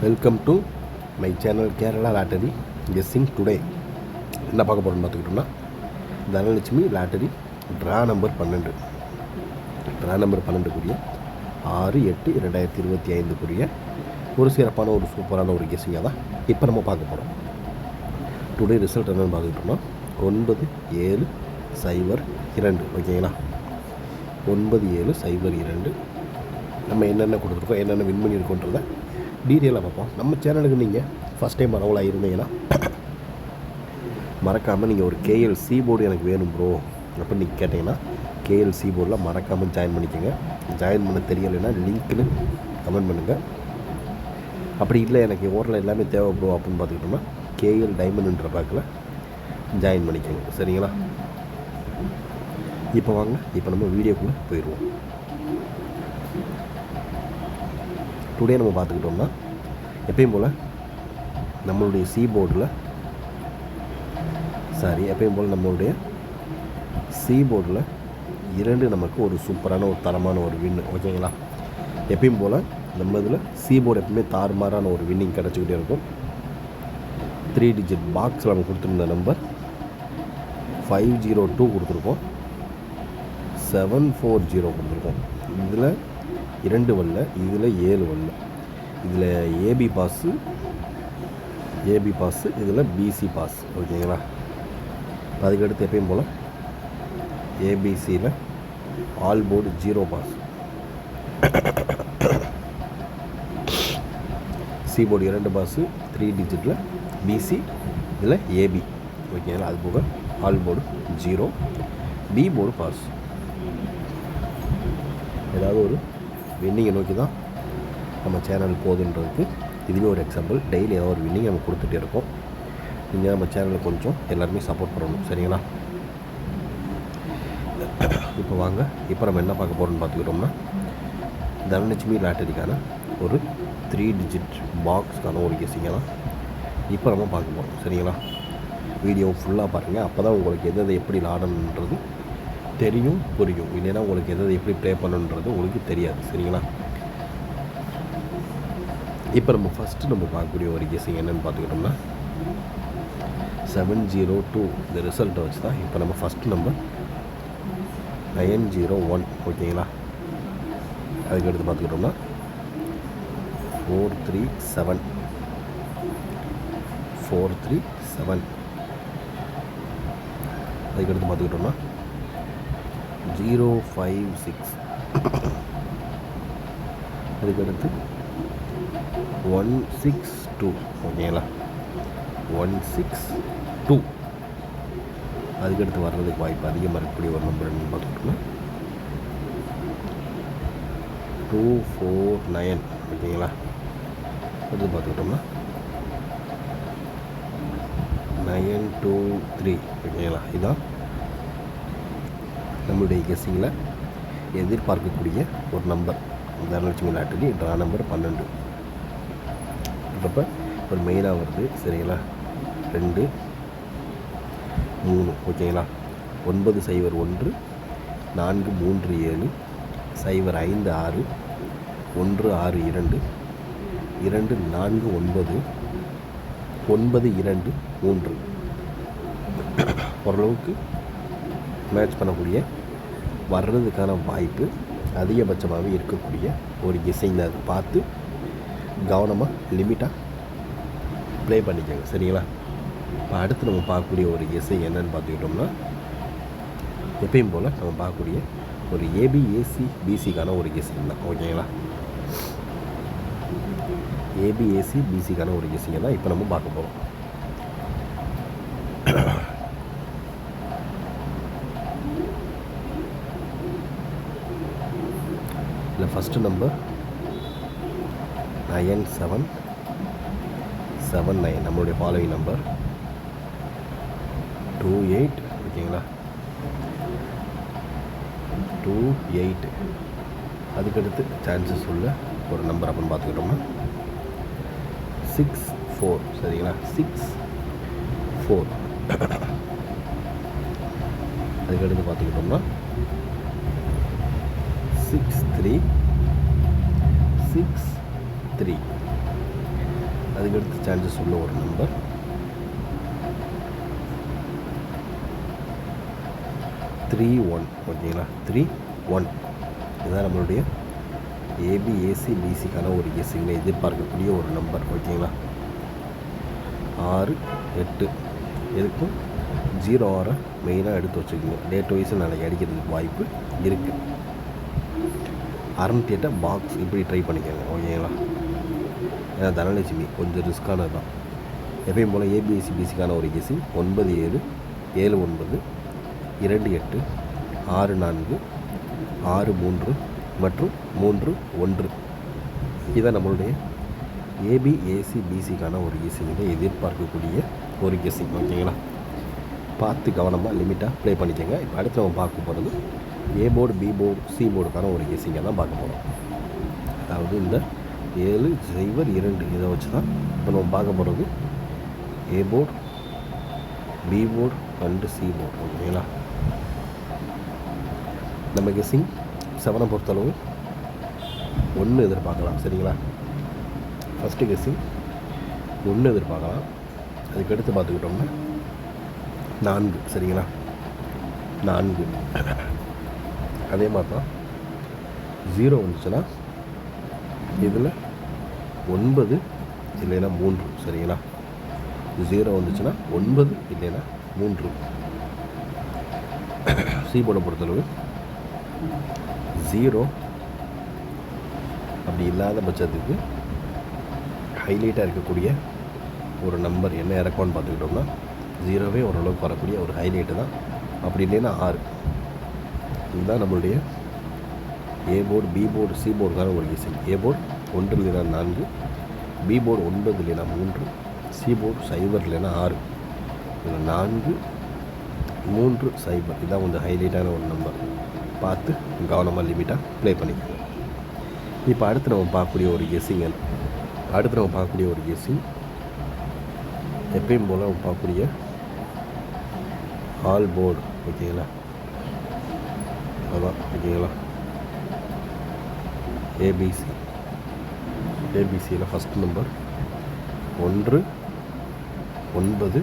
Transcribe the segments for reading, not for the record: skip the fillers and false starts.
Welcome to my channel Kerala lottery guessing today. என்ன பார்க்க போகிறோம்னு பார்த்துக்கிட்டோம்னா, Dhanalakshmi lottery draw number 12. Draw number 12 6/8/2025 ஒரு சிறப்பான ஒரு சூப்பரான ஒரு கெஸ்ஸிங்காக தான் இப்போ நம்ம பார்க்க போகிறோம். டுடே ரிசல்ட் என்னென்னு பார்த்துக்கிட்டோம்னா 9702. ஓகேங்களா, 9702 நம்ம என்னென்ன கொடுத்துருக்கோம், என்னென்ன வின் பண்ணியிருக்கோன்றதை டீட்டெயிலாக பார்ப்போம். நம்ம சேனலுக்கு நீங்கள் ஃபஸ்ட் டைம் வரவங்களாக இருந்தீங்கன்னா மறக்காமல் நீங்கள் ஒரு கேஎல்சி போர்டு எனக்கு வேணும் ப்ரோ அப்படின்னு நீங்கள் கேட்டிங்கன்னா கேஎல்சி போர்டில் மறக்காமல் ஜாயின் பண்ணிக்கோங்க. ஜாயின் பண்ண தெரியலைன்னா லிங்க்னு கமெண்ட் பண்ணுங்கள். அப்படி இல்லை எனக்கு ஓரில் எல்லாமே தேவை ப்ரோ அப்படின்னு பார்த்துக்கிட்டோம்னா கேஎல் டைமண்ட்ன்ற பேக்கில் ஜாயின் பண்ணிக்கோங்க. சரிங்களா, இப்போ வாங்க, இப்போ நம்ம வீடியோக்குள்ளே போயிடுவோம். டுடே நம்ம பார்த்துக்கிட்டோம்னா எப்பயும் போல் நம்மளுடைய சி போர்டில் 2 நமக்கு ஒரு சூப்பரான ஒரு தரமான ஒரு வின்னு. ஓகேங்களா, எப்பயும் போல் நம்ம இதில் சி போர்டு எப்பவுமே தாறுமாறான ஒரு வின்னிங் கிடச்சிக்கிட்டே இருக்கும். 3 டிஜிட் பாக்ஸில் நம்ம கொடுத்துருந்த நம்பர் 502 கொடுத்துருக்கோம், 740 கொடுத்துருக்கோம். இதில் 2 வரல, இதில் 7 வரல. இதில் ஏபி பாஸு, இதில் பிசி பாஸ். ஓகேங்களா, அதுக்கடுத்து எப்பயும் போல் ஏபிசியில் all board 0 pass. C board 2 pass 3 டிஜிட்டில் பிசி, இதில் ஏபி. ஓகேங்களா, அது போக all board 0, B board pass. ஏதாவது ஒரு வின்னிங்கை நோக்கி தான் நம்ம சேனல் போகுதுன்றதுக்கு இதுவே ஒரு எக்ஸாம்பிள். டெய்லி ஏதாவது ஒரு வின்னிங் நம்ம கொடுத்துட்டே இருக்கோம். நீங்கள் நம்ம சேனலுக்கு கொஞ்சம் எல்லாருமே சப்போர்ட் பண்ணணும். சரிங்களா, இப்போ வாங்க, இப்போ நம்ம என்ன பார்க்க போகிறோம்னு பார்த்துக்கிட்டோம்னா தனலட்சுமி லாட்டரிக்கான ஒரு 3 டிஜிட் பாக்ஸ்க்கான ஒரு கெஸ்ஸிங்கை தான் இப்போ நம்ம பார்க்க போகிறோம். சரிங்களா, வீடியோ ஃபுல்லாக பாருங்கள். அப்போ தான் உங்களுக்கு எதை எப்படி விளாடணுன்றது தெரியும், புரியும். இல்லைன்னா உங்களுக்கு எதை எப்படி ப்ளே பண்ணணுன்றது உங்களுக்கு தெரியாது. சரிங்களா, இப்போ நம்ம ஃபஸ்ட்டு நம்ம பார்க்கக்கூடிய ஒரு கெஸ்ஸிங் என்னென்னு பார்த்துக்கிட்டோம்னா 702. இந்த ரிசல்ட்டை வச்சு தான் இப்போ நம்ம ஃபஸ்ட்டு நம்பர் 901. ஓகேங்களா, அதுக்கடுத்து பார்த்துக்கிட்டோம்னா 437. அதுக்கடுத்து பார்த்துக்கிட்டோம்னா 056. அதுக்கடுத்து 162. ஓகேங்களா, 162. அதுக்கடுத்து வர்றதுக்கு வாய்ப்பு அதிகமாக இருக்கக்கூடிய ஒரு நம்பர் என்னன்னு பார்த்துக்கிட்டோம்னா 249. ஓகேங்களா, அடுத்து பார்த்துக்கிட்டோம்னா 923. ஓகேங்களா, இதுதான் நம்மளுடைய கெஸ்ஸிங்கில் எதிர்பார்க்கக்கூடிய ஒரு number. Dhanalakshmi lottery draw number 12 இப்போ ஒரு மெயினாக வருது. சரிங்களா, 2 3. ஓகேங்களா, 901 437 056 162 249 923. ஓரளவுக்கு மேட்ச் பண்ணக்கூடிய வர்றதுக்கான வாய்ப்பு அதிகபட்சமாகவே இருக்கக்கூடிய ஒரு கெஸ்ஸிங் தான். அதை பார்த்து கவனமாக லிமிட்டாக ப்ளே பண்ணிக்கோங்க. சரிங்களா, இப்போ அடுத்து நம்ம பார்க்கக்கூடிய ஒரு கெஸ்ஸிங் என்னென்னு பார்த்துக்கிட்டோம்னா எப்பயும் போல் நம்ம பார்க்கக்கூடிய ஒரு ஏபிஏசி பிசிக்கான ஒரு கெஸ்ஸிங் தான். ஓகேங்களா, ஏபிஏசி பிசிக்கான ஒரு கெஸ்ஸிங்கை தான் இப்போ நம்ம பார்க்க போகிறோம். இதில் ஃபஸ்ட்டு நம்பர் 9779. நம்மளுடைய ஃபாலோவிங் நம்பர் 28. ஓகேங்களா, 28. அதுக்கடுத்து சான்சஸ் உள்ள ஒரு நம்பர் அப்படின்னு பார்த்துக்கிட்டோம்னா 64. சரிங்களா, 64. அதுக்கடுத்து பார்த்துக்கிட்டோம்னா 63. 6 3. அதுக்கடுத்து சான்சஸ் உள்ள ஒரு நம்பர் 3-1. ஓகேங்களா, 3-1 இதுதான் நம்மளுடைய ஏபிஏசிபிசிக்கான ஒரு கெஸ்ஸிங்கில் எதிர்பார்க்கக்கூடிய ஒரு நம்பர். ஓகேங்களா, 6-8 எதுக்கும் 0-6 மெயினாக எடுத்து வச்சுக்கோங்க. டேட் வைஸ் நாளைக்கு அடிக்கிறதுக்கு வாய்ப்பு இருக்குது. 608 பாக்ஸ் இப்படி ட்ரை பண்ணிக்கோங்க. ஓகேங்களா, ஏன்னா தனலட்சுமி கொஞ்சம் ரிஸ்க்கானது தான். எப்பயும் போல் ஏபிஎஸ்சிபிசிக்கான ஒரு கெஸ்ஸிங் 9-7, 7-9, 2-8, 6-4, 6-3 மற்றும் 3-1 இதுதான் நம்மளுடைய ஏபிஏசிபிசிக்கான ஒரு கெஸ்ஸிங்கில் எதிர்பார்க்கக்கூடிய ஒரு கெஸ்ஸிங். ஓகேங்களா, பார்த்து கவனமாக லிமிட்டாக ப்ளே பண்ணிக்கோங்க. இப்போ அடுத்து நம்ம பார்க்க போகிறது A board, B board, C போர்டுக்கான ஒரு கெஸ்ஸிங்கை தான் பார்க்க போகிறோம். அதாவது இந்த 7-0-2 இதை வச்சு தான் இப்போ நம்ம பார்க்க போகிறது A board, B board and C board. ஓகேங்களா, நம்ம கெஸ்ஸிங் 7 பொறுத்தளவு 1 எதிர்பார்க்கலாம். சரிங்களா, ஃபஸ்ட்டு கெஸ்ஸிங் 1 எதிர்பார்க்கலாம். அதுக்கடுத்து பார்த்துக்கிட்டோம்னா 4. சரிங்களா, 4 அதே மாதிரி தான் 0 வந்துச்சுன்னா இதில் 9 இல்லைன்னா 3. சரிங்களா, 0 வந்துச்சுன்னா 9 இல்லைன்னா 3. சி போர்டை பொறுத்தளவு 0 அப்படி இல்லாத பட்சத்துக்கு ஹைலைட்டாக இருக்கக்கூடிய ஒரு நம்பர் என்ன இறக்கும்னு பார்த்துக்கிட்டோம்னா 0வே ஓரளவுக்கு வரக்கூடிய ஒரு ஹைலைட்டு தான். அப்படி இல்லைன்னா 6. இதுதான் நம்மளுடைய A board, B board, C போர்டுக்கான ஒரு கெஸ்ஸிங். ஏ போர்டு 1 இல்லைன்னா 4, பி போர்டு 9 இல்லைன்னா 3, சி போர்டு 0 இல்லைன்னா 6. இதில் 4, 3, 0 இதுதான் கொஞ்சம் ஹைலைட்டான ஒரு நம்பர். பார்த்து கவனமாக லிமிட்டாக ப்ளே பண்ணிக்கோங்க. இப்போ அடுத்து நம்ம பார்க்கக்கூடிய ஒரு கெஸ்ஸிங் எப்பயும் போல் நம்ம பார்க்கக்கூடிய ஆல் போர்டு. ஓகேங்களா, அதான். ஓகேங்களா, ஏபிசியில் ஃபஸ்ட் நம்பர் 1, 9,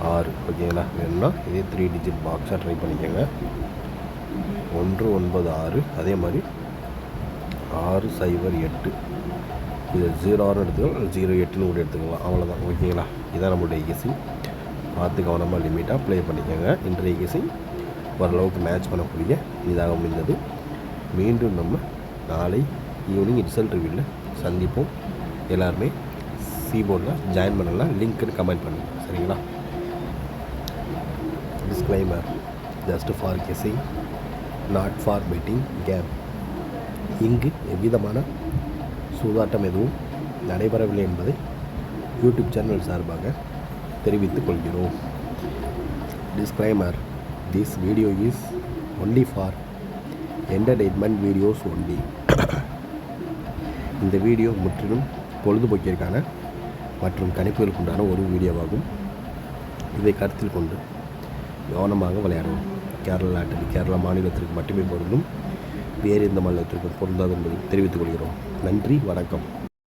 6. ஓகேங்களா, வேணும்னா இதே 3 டிஜிட் பாக்ஸாக ட்ரை பண்ணிக்கோங்க. 1, 9, 6 அதே மாதிரி 6, 0, 8 இது 0-6 எடுத்துக்கலாம், 0-8 கூட எடுத்துக்கலாம். அவ்வளோதான். ஓகேங்களா, இதான் நம்மளுடைய கெஸ்ஸிங். பார்த்து கவனமாக லிமிட்டாக ப்ளே பண்ணிக்கோங்க. இன்றைய கெஸ்ஸிங் ஓரளவுக்கு மேட்ச் பண்ணக்கூடிய இதாக முடிந்தது. மீண்டும் நம்ம நாளை ஈவினிங் ரிசல்ட் ரிவ்யூவில் சந்திப்போம். எல்லாருமே சி போர்டில் ஜாயின் பண்ணலாம். லிங்க்குன்னு கமெண்ட் பண்ணுங்கள். சரிங்களா, disclaimer just for guessing, not for betting game. இங்கு எவ்விதமான சூதாட்டம் எதுவும் நடைபெறவில்லை என்பதை யூடியூப் சேனல் சார்பாக தெரிவித்துக் கொள்கிறோம். Disclaimer, this video is only for entertainment videos only. இந்த வீடியோ முற்றிலும் பொழுதுபோக்கிற்கான மற்றும் கணிப்புகளுக்குண்டான ஒரு வீடியோவாகும். இதை கருத்தில் கொண்டு கவனமாக விளையாடவும். கேரளா நாட்டில் கேரளா மாநிலத்திற்கு மட்டுமே பொருந்தும், வேறு எந்த மாநிலத்திற்கும் பொருந்தாது என்பதை தெரிவித்துக் கொள்கிறோம். நன்றி, வணக்கம்.